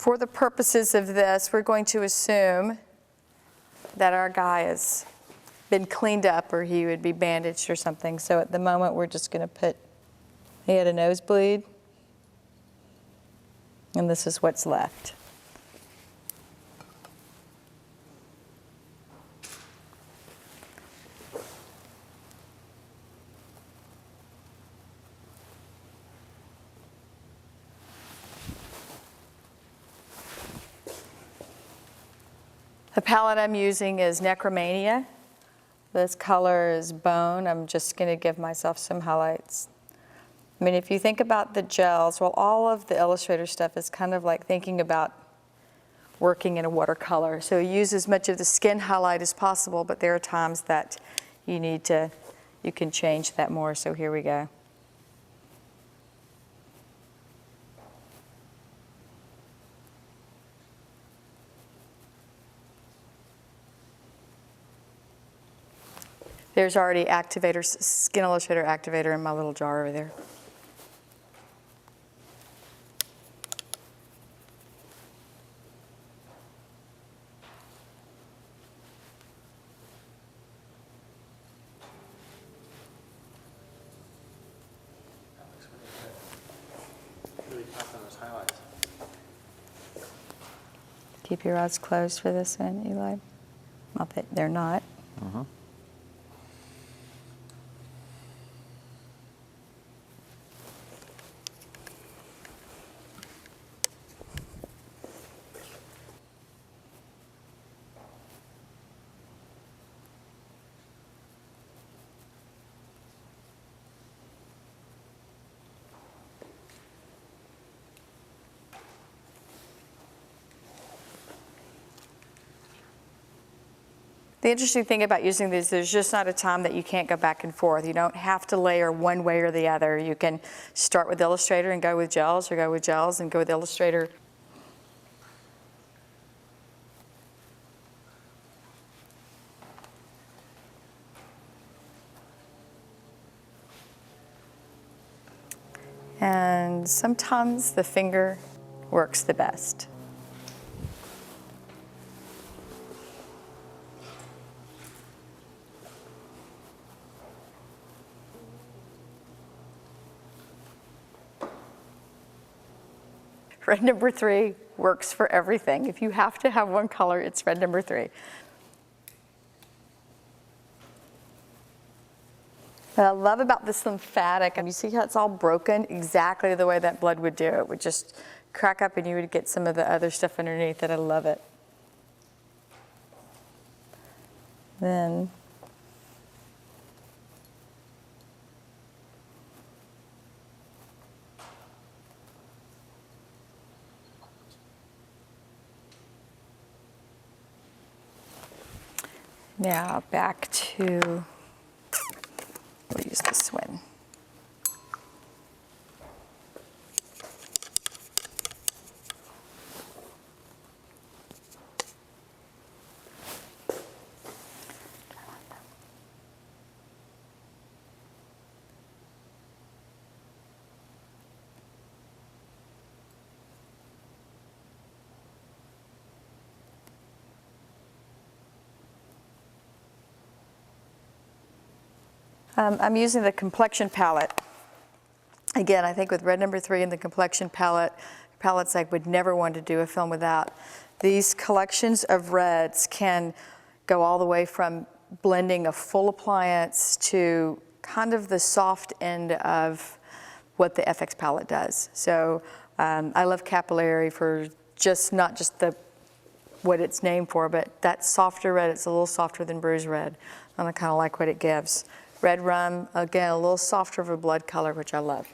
For the purposes of this, we're going to assume that our guy has been cleaned up or he would be bandaged or something. So at the moment, we're just going to put, he had a nosebleed, and this is what's left. The palette I'm using is Necromania. This color is Bone. I'm just going to give myself some highlights. I mean, if you think about the gels, well, all of the Illustrator stuff is kind of like thinking about working in a watercolor. So use as much of the skin highlight as possible, but there are times that you need to, you can change that more. So here we go. There's already Activator, Skin Illustrator Activator in my little jar over there. Really tough on those highlights. Keep your eyes closed for this one, Eli. Not that they're not. Uh-huh. The interesting thing about using these, there's just not a time that you can't go back and forth. You don't have to layer one way or the other. You can start with Illustrator and go with gels, or go with gels and go with Illustrator. And sometimes the finger works the best. Red number 3 works for everything. If you have to have one color, it's red number 3. What I love about this lymphatic, and you see how it's all broken exactly the way that blood would do. It would just crack up and you would get some of the other stuff underneath it. I love it. Then now back to, we'll use this one. I'm using the complexion palette. Again, I think with red number 3 and the complexion palette, palettes I would never want to do a film without. These collections of reds can go all the way from blending a full appliance to kind of the soft end of what the FX palette does. So I love Capillary for just not just the what it's named for, but that softer red. It's a little softer than bruised red, and I kind of like what it gives. Red rum, again, a little softer of a blood color, which I love.